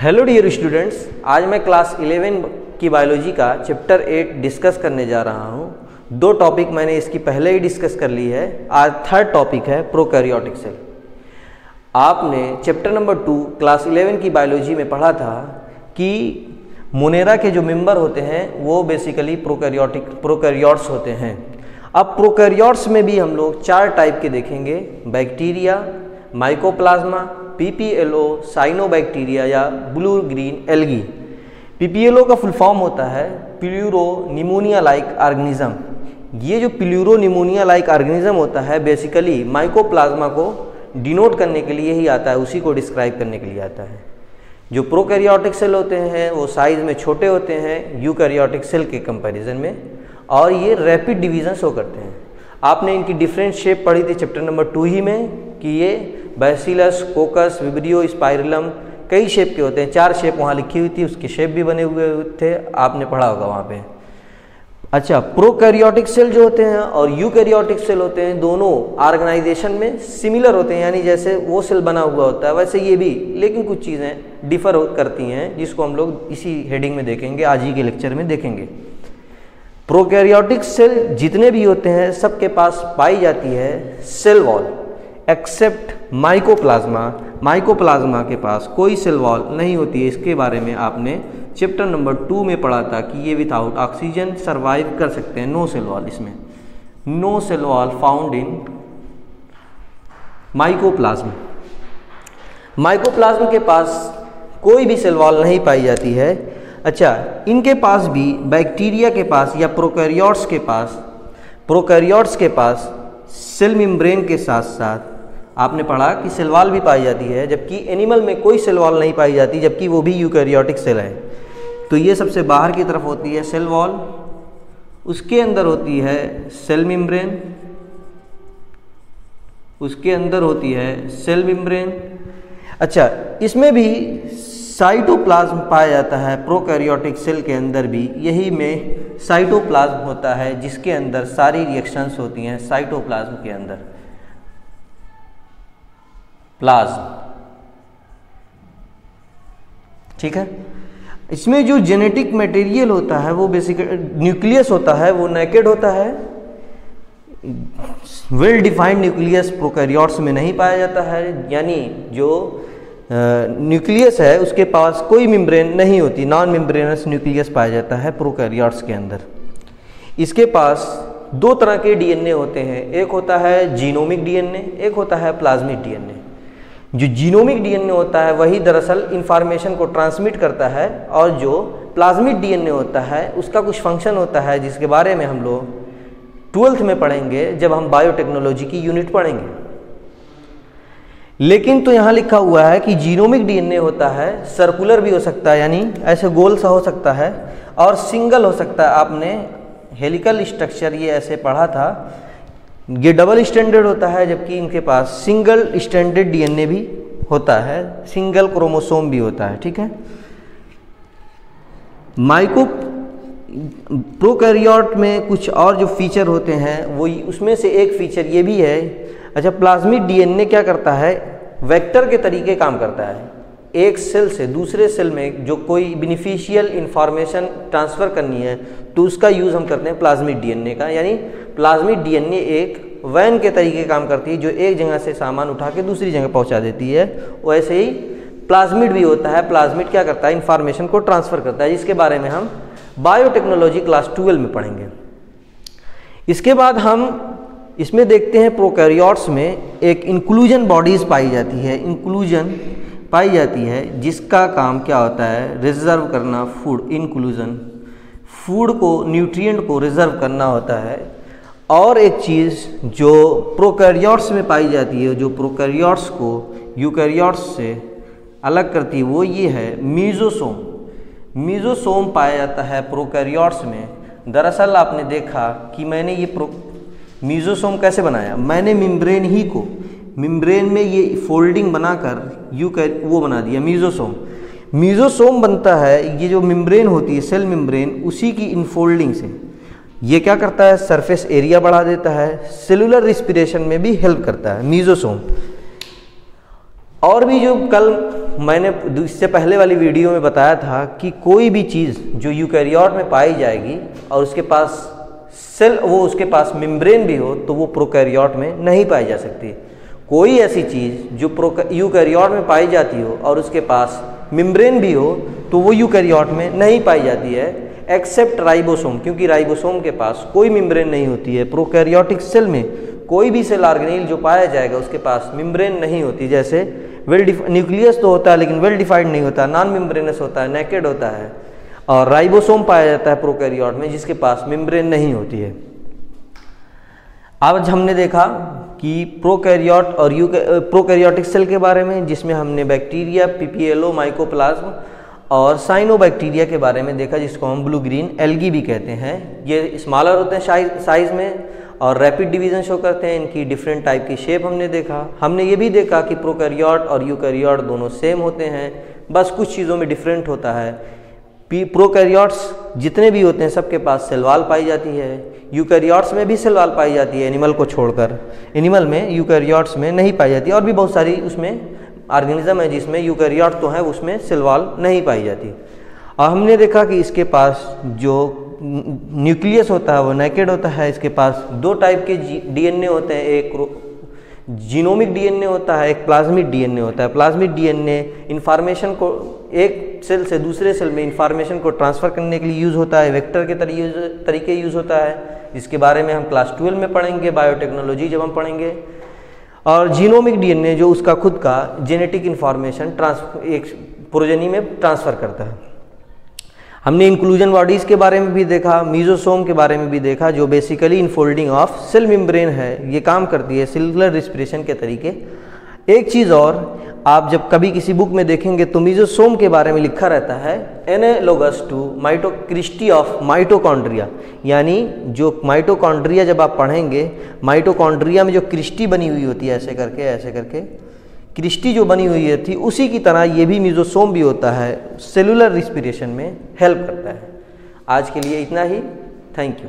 Hello dear students, आज मैं class 11 की बायोलॉजी का चैप्टर 8 डिस्कस करने जा रहा हूँ। दो टॉपिक मैंने इसकी पहले ही डिस्कस कर ली है। आज थर्ड टॉपिक है प्रोकैरियोटिक सेल। आपने चैप्टर नंबर 2 क्लास 11 की बायोलॉजी में पढ़ा था कि मोनेरा के जो मेंबर होते हैं वो बेसिकली प्रोकैरियोट्स होते हैं। अब प्रोकैरियोट्स में भी हम लोग 4 टाइप के देखेंगे: बैक्टीरिया, माइकोप्लाज्मा, पीपीएलओ, साइनोबैक्टीरिया या ब्लू ग्रीन एल्गी। पीपीएलओ का फुल फॉर्म होता है प्लूरो निमोनिया लाइक ऑर्गेनिज्म। ये जो प्लूरो निमोनिया लाइक ऑर्गेनिज्म होता है बेसिकली माइकोप्लाज्मा को डिनोट करने के लिए ही आता है, उसी को डिस्क्राइब करने के लिए आता है। जो प्रोकैरियोटिक सेल होते हैं वो साइज में छोटे होते हैं यूकैरियोटिक सेल के कंपैरिजन में, और ये रैपिड डिवीजन शो करते हैं। आपने इनकी डिफरेंट शेप पढ़ी थी चैप्टर नंबर 2 ही में कि ये बैसिलस, कोकस, विब्रियो, स्पाइरलम कई शेप के होते हैं। 4 शेप वहाँ लिखी हुई थी, उसके शेप भी बने हुए थे, आपने पढ़ा होगा वहाँ पे। अच्छा, प्रोकैरियोटिक सेल जो होते हैं और यूकैरियोटिक सेल होते हैं, दोनों ऑर्गेनाइजेशन में सिमिलर होते हैं, यानी जैसे वो सेल बना हुआ होता है वैसे ये भी, लेकिन कुछ चीज़ें डिफर करती हैं जिसको हम लोग इसी हेडिंग में देखेंगे, आज ही के लेक्चर में देखेंगे। प्रोकैरियोटिक सेल जितने भी होते हैं सबके पास पाई जाती है cell wall, except mycoplasma. Mycoplasma के पास कोई सेल वॉल नहीं होती है। इसके बारे में आपने चैप्टर नंबर 2 में पढ़ा था कि ये विदाउट ऑक्सीजन सर्वाइव कर सकते हैं। नो सेल वॉल, इसमें no cell wall found in mycoplasm. Mycoplasm के पास कोई भी सेल वॉल नहीं पाई जाती है। अच्छा, इनके पास भी बैक्टीरिया के पास या प्रोकैरियोट्स के पास सेल मेम्ब्रेन के साथ साथ आपने पढ़ा कि सेल वॉल भी पाई जाती है, जबकि एनिमल में कोई सेल वॉल नहीं पाई जाती, जबकि वो भी यूकैरियोटिक सेल है। तो ये सबसे बाहर की तरफ होती है सेल वॉल, उसके अंदर होती है सेल मेम्ब्रेन, उसके अंदर होती है सेल मेम्ब्रेन। अच्छा, इसमें भी साइटोप्लाज्म पाया जाता है। प्रोकैरियोटिक सेल के अंदर भी यही में साइटोप्लाज्म होता है, जिसके अंदर सारी रिएक्शंस होती हैं। साइटोप्लाज्म के अंदर प्लाज्म, ठीक है। इसमें जो जेनेटिक मटेरियल होता है वो बेसिकली न्यूक्लियस होता है, वो नेकेड होता है। वेल डिफाइंड न्यूक्लियस प्रोकैरियोट्स में नहीं पाया जाता है, यानी जो न्यूक्लियस है उसके पास कोई मेम्ब्रेन नहीं होती, नॉन मेम्ब्रेनस न्यूक्लियस पाया जाता है प्रोकैरियोट्स के अंदर। इसके पास 2 तरह के डीएनए होते हैं, एक होता है जीनोमिक डीएनए, एक होता है प्लाज्मिक डीएनए। जो जीनोमिक डीएनए होता है वही दरअसल इंफॉर्मेशन को ट्रांसमिट करता है, और जो प्लाज्मिक डीएनए होता है उसका कुछ फंक्शन होता है जिसके बारे में हम लोग 12th में पढ़ेंगे जब हम बायोटेक्नोलॉजी की यूनिट पढ़ेंगे। लेकिन तो यहाँ लिखा हुआ है कि जीनोमिक डीएनए होता है सर्कुलर भी हो सकता है, यानी ऐसे गोल सा हो सकता है, और सिंगल हो सकता है। आपने हेलिकल स्ट्रक्चर ये ऐसे पढ़ा था, ये डबल स्टैंडर्ड होता है, जबकि इनके पास सिंगल स्टैंडर्ड डीएनए भी होता है, सिंगल क्रोमोसोम भी होता है, ठीक है। प्रोकैरियोट में कुछ और जो फीचर होते हैं वो उसमें से एक फीचर ये भी है। अच्छा, प्लाज्मिक डीएनए क्या करता है, वेक्टर के तरीके काम करता है। एक सेल से दूसरे सेल में जो कोई बेनिफिशियल इंफॉर्मेशन ट्रांसफ़र करनी है तो उसका यूज़ हम करते हैं प्लाज्मिक डीएनए का, यानी प्लाज्मिक डीएनए एक वैन के तरीके काम करती है जो एक जगह से सामान उठा के दूसरी जगह पहुंचा देती है। वैसे ही प्लाज्मिड भी होता है। प्लाज्मिड क्या करता है, इंफॉर्मेशन को ट्रांसफ़र करता है, जिसके बारे में हम बायोटेक्नोलॉजी क्लास 12 में पढ़ेंगे। इसके बाद हम इसमें देखते हैं प्रोकैरियोट्स में एक इंक्लूजन बॉडीज़ पाई जाती है, इंक्लूजन पाई जाती है, जिसका काम क्या होता है, रिजर्व करना फूड। इंक्लूजन फूड को, न्यूट्रिएंट को रिजर्व करना होता है। और एक चीज़ जो प्रोकैरियोट्स में पाई जाती है, जो प्रोकैरियोट्स को यूकैरियोट्स से अलग करती है, वो ये है मीजोसोम। मीजोसोम पाया जाता है प्रोकैरियोट्स में। दरअसल आपने देखा कि मैंने ये मीजोसोम कैसे बनाया, मैंने मेम्ब्रेन ही को, मेम्ब्रेन में ये फोल्डिंग बनाकर वो बना दिया मीजोसोम। मीजोसोम बनता है, ये जो मेम्ब्रेन होती है सेल मेम्ब्रेन, उसी की इनफोल्डिंग से ये क्या करता है, सरफेस एरिया बढ़ा देता है, सेलुलर रिस्पिरेशन में भी हेल्प करता है मीजोसोम। और भी जो कल मैंने इससे पहले वाली वीडियो में बताया था कि कोई भी चीज़ जो यूकैरियोट में पाई जाएगी और उसके पास सेल, वो उसके पास मेम्ब्रेन भी हो, तो वो प्रोकैरियोट में नहीं पाई जा सकती। कोई ऐसी चीज़ जो यूकैरियोट में पाई जाती हो और उसके पास मेम्ब्रेन भी हो, तो वो यूकैरियोट में नहीं पाई जाती है, एक्सेप्ट राइबोसोम, क्योंकि राइबोसोम के पास कोई मेम्ब्रेन नहीं होती है। प्रोकैरियोटिक सेल में कोई भी सेल ऑर्गेनेल जो पाया जाएगा उसके पास मेम्ब्रेन नहीं होती। जैसे न्यूक्लियस तो होता है लेकिन वेल डिफाइंड नहीं होता, नॉन मेम्ब्रेनस होता है, नेकेड होता है। और राइबोसोम पाया जाता है प्रोकैरियोट में जिसके पास मेम्ब्रेन नहीं होती है। आज हमने देखा कि प्रोकैरियोट और प्रोकैरियोटिक सेल के बारे में, जिसमें हमने बैक्टीरिया, पीपीएलओ, माइकोप्लाज्म और साइनोबैक्टीरिया के बारे में देखा, जिसको हम ब्लू ग्रीन एल्गी भी कहते हैं। ये स्मॉलर होते हैं साइज में और रैपिड डिवीजन शो करते हैं। इनकी डिफरेंट टाइप की शेप हमने देखा। हमने ये भी देखा कि प्रोकैरियोट और यूकैरियोट दोनों सेम होते हैं, बस कुछ चीज़ों में डिफरेंट होता है। प्रोकैरियोट्स जितने भी होते हैं सबके पास सेल वॉल पाई जाती है। यूकैरियोट्स में भी सेल वॉल पाई जाती है, एनिमल को छोड़कर। एनिमल में, यूकैरियोट्स में नहीं पाई जाती। और भी बहुत सारी उसमें ऑर्गेनिज्म है जिसमें यूकैरियोट तो है, उसमें सेल वॉल नहीं पाई जाती। और हमने देखा कि इसके पास जो न्यूक्लियस होता है वो नेकेड होता है। इसके पास दो टाइप के डीएनए होते हैं, एक जीनोमिक डीएनए होता है, एक प्लाज्मिक डीएनए होता है। प्लाज्मिक डीएनए इंफॉर्मेशन को एक सेल से दूसरे सेल में इंफॉर्मेशन को ट्रांसफ़र करने के लिए यूज़ होता है, वेक्टर के तरीके यूज़ होता है, जिसके बारे में हम क्लास 12 में पढ़ेंगे, बायोटेक्नोलॉजी जब हम पढ़ेंगे। और जीनोमिक डीएनए जो उसका खुद का जेनेटिक इंफॉर्मेशन एक प्रोजेनी में ट्रांसफ़र करता है। हमने इंक्लूजन बॉडीज़ के बारे में भी देखा, मीजोसोम के बारे में भी देखा, जो basically infolding of cell membrane है, ये काम करती है सेलुलर रिस्पिरेशन के तरीके। एक चीज़ और, आप जब कभी किसी बुक में देखेंगे तो मीजोसोम के बारे में लिखा रहता है analogous to cristae of mitochondria, यानी जो माइटोकॉन्ड्रिया जब आप पढ़ेंगे, माइटोकॉन्ड्रिया में जो क्रिस्टी बनी हुई होती है, ऐसे करके क्रिस्टी जो बनी हुई थी, उसी की तरह ये भी मीजोसोम भी होता है, सेलुलर रिस्पिरेशन में हेल्प करता है। आज के लिए इतना ही, थैंक यू।